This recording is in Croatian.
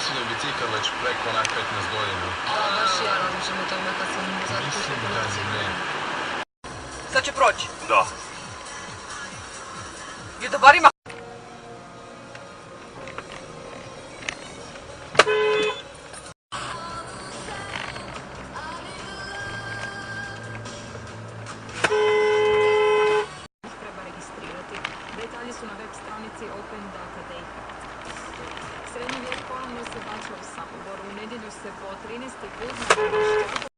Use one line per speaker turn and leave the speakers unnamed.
posjedujem bicikl već preko onak 15 godina.
Baš ja razmišljam o tome kad sam zadnji put kupila bicikl.
Sad će proći.
Da.
I da bar ima...
Treba registrirati. Detalji su na web stranici Open Data Day. Srednji vijek ponovno se vraća u Samoboru. U nedjelju se po 13. put na